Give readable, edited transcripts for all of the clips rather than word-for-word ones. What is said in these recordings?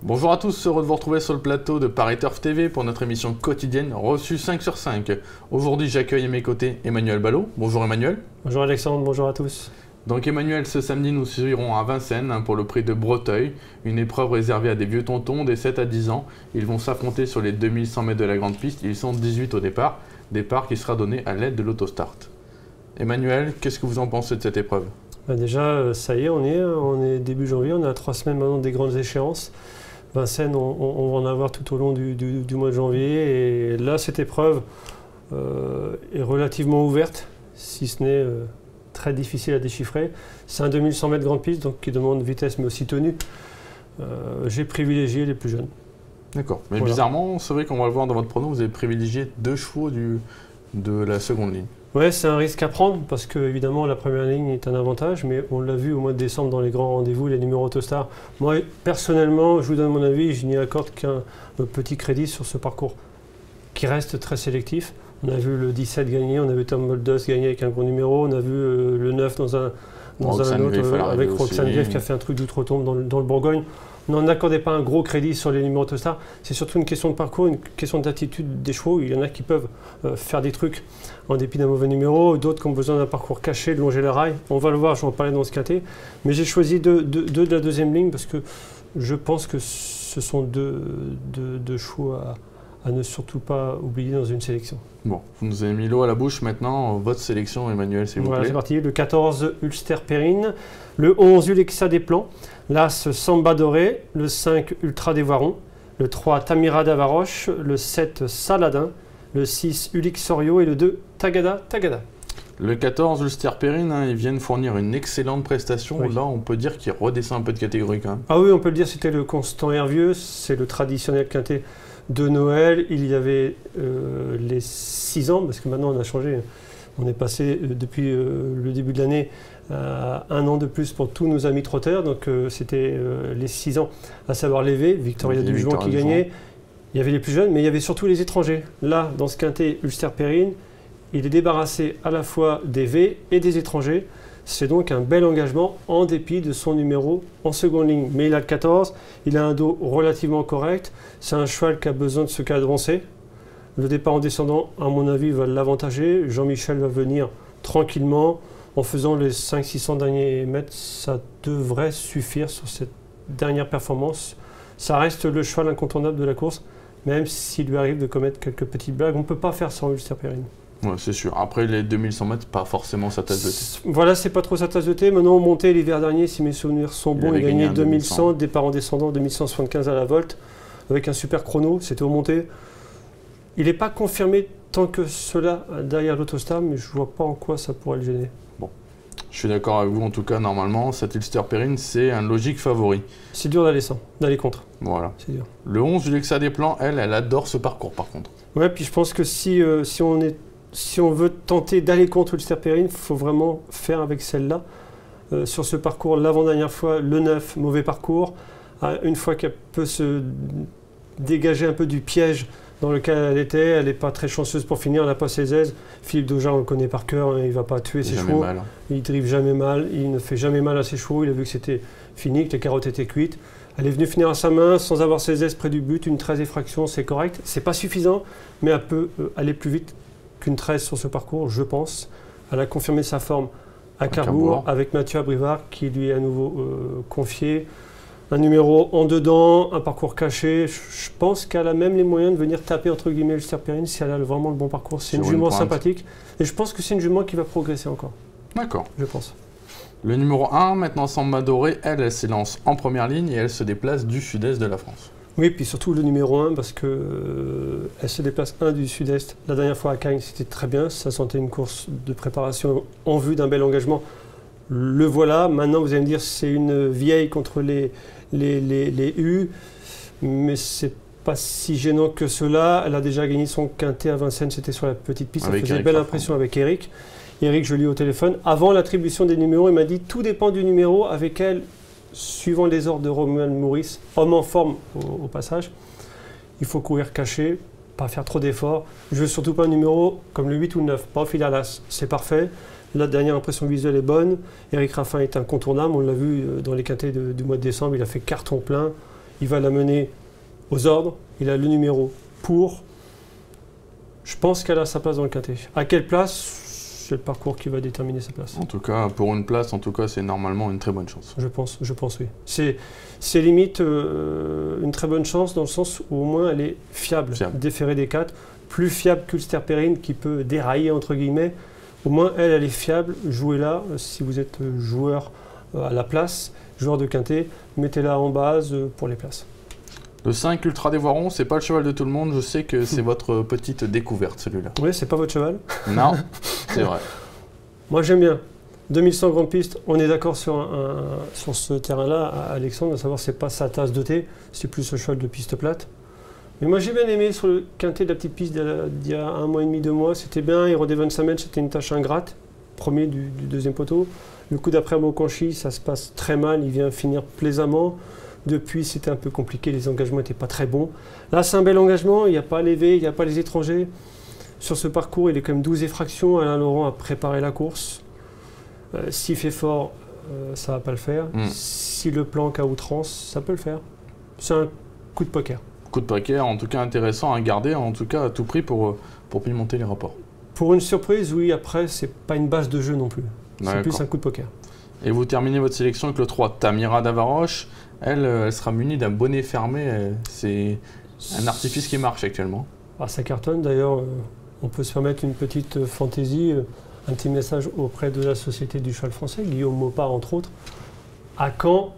Bonjour à tous, heureux de vous retrouver sur le plateau de Paris Turf TV pour notre émission quotidienne reçue 5 sur 5. Aujourd'hui, j'accueille à mes côtés Emmanuel Ballot. Bonjour Emmanuel. Bonjour Alexandre, bonjour à tous. Donc Emmanuel, ce samedi, nous suivrons à Vincennes pour le prix de Breteuil, une épreuve réservée à des vieux tontons des 7 à 10 ans. Ils vont s'affronter sur les 2100 mètres de la grande piste. Ils sont 18 au départ qui sera donné à l'aide de l'autostart. Emmanuel, qu'est-ce que vous en pensez de cette épreuve ? Déjà, ça y est, on est début janvier, on est à 3 semaines maintenant des grandes échéances. Vincennes, on va en avoir tout au long du mois de janvier. Et là, cette épreuve est relativement ouverte, si ce n'est très difficile à déchiffrer. C'est un 2100 mètres grande piste, donc qui demande vitesse mais aussi tenue. J'ai privilégié les plus jeunes. D'accord. Mais voilà. Bizarrement, c'est vrai qu'on va le voir dans votre pronom, vous avez privilégié 2 chevaux de la seconde ligne. Ouais, c'est un risque à prendre parce que évidemment la première ligne est un avantage, mais on l'a vu au mois de décembre dans les grands rendez-vous, les numéros Autostar. Moi, personnellement, je vous donne mon avis, je n'y accorde qu'un petit crédit sur ce parcours qui reste très sélectif. On a vu le 17 gagner, on a vu Tom Moldus gagner avec un gros numéro, on a vu le 9 dans un autre avec Roxane Grief qui a fait un truc d'outre-tombe dans le Bourgogne. On n'accordait pas un gros crédit sur les numéros Autostar. C'est surtout une question de parcours, une question d'attitude des chevaux. Il y en a qui peuvent faire des trucs en dépit d'un mauvais numéro, d'autres qui ont besoin d'un parcours caché, de longer la rail. On va le voir, je vais en parler dans ce quintet. Mais j'ai choisi deux de la deuxième ligne parce que je pense que ce sont deux chevaux à ne surtout pas oublier dans une sélection. Bon, vous nous avez mis l'eau à la bouche maintenant. Votre sélection, Emmanuel, s'il vous plaît. Voilà, c'est parti. Le 14, Ulster Perrine. Le 11, Ulexa des Plans. L'As, Samba Doré. Le 5, Ultra des Voirons. Le 3, Tamira d'Avaroche. Le 7, Saladin. Le 6, Ulix Sorio. Et le 2, Tagada. Le 14, Ulster Perrine, ils viennent fournir une excellente prestation. Oui. Là, on peut dire qu'il redescend un peu de catégorie quand même. Ah oui, on peut le dire, c'était le Constant Hervieux. C'est le traditionnel quintet de Noël. Il y avait les 6 ans, parce que maintenant on a changé. On est passé depuis le début de l'année à 1 an de plus pour tous nos amis trotteurs. Donc c'était les 6 ans, à savoir l'Évé, Victoria Dujuan qui gagnait. Il y avait les plus jeunes, mais il y avait surtout les étrangers. Là, dans ce quintet Ulster Perrine, il est débarrassé à la fois des V et des étrangers. C'est donc un bel engagement en dépit de son numéro en seconde ligne. Mais il a le 14, il a un dos relativement correct. C'est un cheval qui a besoin de se cadrencer. Le départ en descendant, à mon avis, va l'avantager. Jean-Michel va venir tranquillement. En faisant les 500-600 derniers mètres, ça devrait suffire sur cette dernière performance. Ça reste le cheval incontournable de la course, même s'il lui arrive de commettre quelques petites blagues. On ne peut pas faire sans Ulster Perrine. Ouais, c'est sûr. Après, les 2100 mètres, pas forcément sa tasse de thé. Voilà, c'est pas trop sa tasse de thé. Maintenant, on montait l'hiver dernier, si mes souvenirs sont bons, il gagnait 2100, départ en descendant, 2175 à la volte, avec un super chrono, c'était au monté. Il n'est pas confirmé tant que cela derrière l'Autostar, mais je ne vois pas en quoi ça pourrait le gêner. Bon, je suis d'accord avec vous, en tout cas, normalement, cet Ulster Perrine, c'est un logique favori. C'est dur d'aller contre. Voilà. C'est dur. Le 11, Ulexa des Plans, elle adore ce parcours, par contre. Ouais, puis je pense que si on veut tenter d'aller contre Ulster Perrine, il faut vraiment faire avec celle-là. Sur ce parcours, l'avant-dernière fois, le 9, mauvais parcours. Une fois qu'elle peut se dégager un peu du piège dans lequel elle était, elle n'est pas très chanceuse pour finir, elle n'a pas ses aises. Philippe Dauja, on le connaît par cœur, hein, il ne va pas tuer ses chevaux. Mal. Il ne drive jamais mal, il ne fait jamais mal à ses chevaux. Il a vu que c'était fini, que les carottes étaient cuites. Elle est venue finir à sa main sans avoir ses aises près du but. Une 13 effraction, c'est correct. C'est pas suffisant, mais elle peut aller plus vite qu'une 13 sur ce parcours, je pense. Elle a confirmé sa forme à Cabourg avec Mathieu Abrivard qui lui est à nouveau confié. Un numéro en dedans, un parcours caché. Je pense qu'elle a même les moyens de venir taper entre guillemets Ulster Perrine si elle a vraiment le bon parcours. C'est une jument sympathique et je pense que c'est une jument qui va progresser encore. D'accord. Je pense. Le numéro 1, maintenant Samba Doré, elle s'élance en première ligne et elle se déplace du sud-est de la France. Oui, puis surtout le numéro 1 parce que elle se déplace du sud-est. La dernière fois à Cagnes, c'était très bien. Ça sentait une course de préparation en vue d'un bel engagement. Le voilà. Maintenant, vous allez me dire c'est une vieille contre les U, mais c'est pas si gênant que cela. Elle a déjà gagné son quintet à Vincennes, c'était sur la petite piste. Ça faisait belle impression avec Eric. Eric, je l'ai eu au téléphone. Avant l'attribution des numéros, il m'a dit tout dépend du numéro avec elle. Suivant les ordres de Romuald Maurice, homme en forme au passage, il faut courir caché, pas faire trop d'efforts. Je veux surtout pas un numéro comme le 8 ou le 9, pas au fil à l'as, c'est parfait. La dernière impression visuelle est bonne. Éric Raffin est incontournable, on l'a vu dans les quintets du mois de décembre, il a fait carton plein. il va la mener aux ordres, il a le numéro pour. Je pense qu'elle a sa place dans le quintet. À quelle place? C'est le parcours qui va déterminer sa place. En tout cas, pour une place, c'est normalement une très bonne chance. Je pense oui. C'est limite une très bonne chance dans le sens où au moins elle est fiable. Déférée des 4, plus fiable qu'Ulster Perrine qui peut dérailler entre guillemets. Au moins elle est fiable. Jouez-la si vous êtes joueur à la place, joueur de quintet, mettez-la en base pour les places. Le 5 Ultra des Voirons, c'est pas le cheval de tout le monde, je sais que c'est votre petite découverte celui-là. Oui, c'est pas votre cheval. Non, c'est vrai. Moi j'aime bien. 2100 grandes pistes, on est d'accord sur ce terrain-là, Alexandre, à savoir c'est pas sa tasse de thé, c'est plus ce cheval de piste plate. Mais moi j'ai bien aimé sur le quintet de la petite piste d'il y a 1 mois et demi, 2 mois, c'était bien, Hero des 25 mètres, c'était une tâche ingrate, premier du deuxième poteau. Le coup d'après à Mokanchi, ça se passe très mal, il vient finir plaisamment. Depuis, c'était un peu compliqué, les engagements n'étaient pas très bons. Là, c'est un bel engagement, il n'y a pas les V, il n'y a pas les étrangers. Sur ce parcours, il est quand même 12 effractions. Alain Laurent a préparé la course. S'il fait fort, ça ne va pas le faire. Si le planque à outrance, ça peut le faire. C'est un coup de poker. Coup de poker, en tout cas intéressant à garder, en tout cas à tout prix pour pimenter les rapports. Pour une surprise, oui, après, c'est pas une base de jeu non plus. C'est plus un coup de poker. Et vous terminez votre sélection avec le 3, Tamira d'Avaroche. Elle sera munie d'un bonnet fermé. C'est un artifice qui marche actuellement. Ah, ça cartonne. D'ailleurs, on peut se permettre une petite fantaisie, un petit message auprès de la Société du cheval français, Guillaume Maupart entre autres. À quand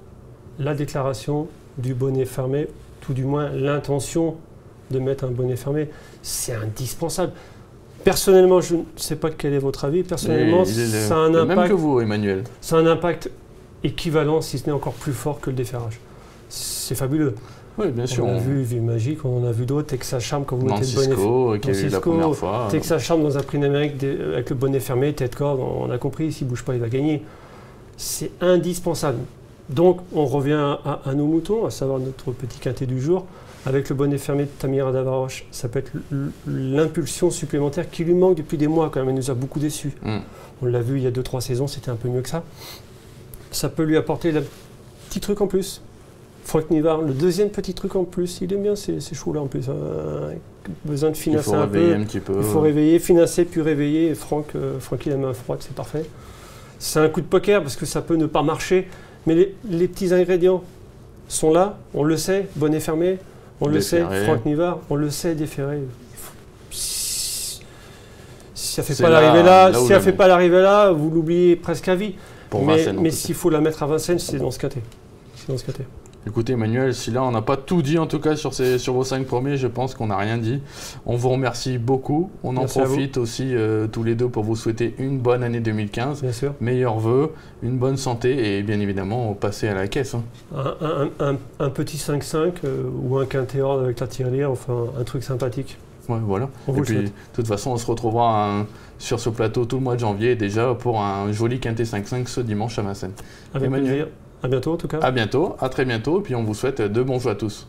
la déclaration du bonnet fermé, tout du moins l'intention de mettre un bonnet fermé? C'est indispensable. Personnellement, je ne sais pas quel est votre avis. Personnellement, ça a un impact. Même que vous, Emmanuel. Ça a un impact équivalent, si ce n'est encore plus fort que le déferrage. C'est fabuleux. Oui, bien sûr. On a vu Vie Magique, on en a vu d'autres. Texas Charm quand vous mettez le bonnet fermé. Qui a eu la première fois. Texas Charm dans un prix d'Amérique avec le bonnet fermé, tête corde, on a compris, s'il ne bouge pas, il va gagner. C'est indispensable. Donc, on revient à nos moutons, à savoir notre petit quintet du jour. Avec le bonnet fermé de Tamira d'Avaroche, ça peut être l'impulsion supplémentaire qui lui manque depuis des mois quand même. Elle nous a beaucoup déçus. On l'a vu il y a 2-3 saisons, c'était un peu mieux que ça. Ça peut lui apporter le petit truc en plus. Franck Nivard, le deuxième petit truc en plus, il aime bien ces chevaux-là en plus. Besoin de financer un peu. Un petit peu. Il faut réveiller, financer puis réveiller. Et Franck, il a main froide, c'est parfait. C'est un coup de poker parce que ça peut ne pas marcher. Mais les petits ingrédients sont là, on le sait, bonnet fermé, on le sait, Franck Nivard, on le sait, déféré. Si ça ne fait pas l'arrivée là, si elle fait pas l'arrivée là, vous l'oubliez presque à vie. Mais s'il faut la mettre à Vincennes, c'est dans ce quintet. Écoutez Emmanuel, si là on n'a pas tout dit en tout cas sur vos 5 premiers, je pense qu'on n'a rien dit. On vous remercie beaucoup. On en profite aussi tous les deux pour vous souhaiter une bonne année 2015. Bien sûr. Meilleurs vœux, une bonne santé et bien évidemment passer à la caisse. Un petit 5-5 ou un quintet ordre avec la tirelire, enfin un truc sympathique. Ouais, voilà. Et puis de toute façon, on se retrouvera sur ce plateau tout le mois de janvier déjà pour un joli quintet 5-5 ce dimanche à Vincennes. Avec plaisir. À bientôt en tout cas. À bientôt, à très bientôt, et puis on vous souhaite de bons jeux à tous.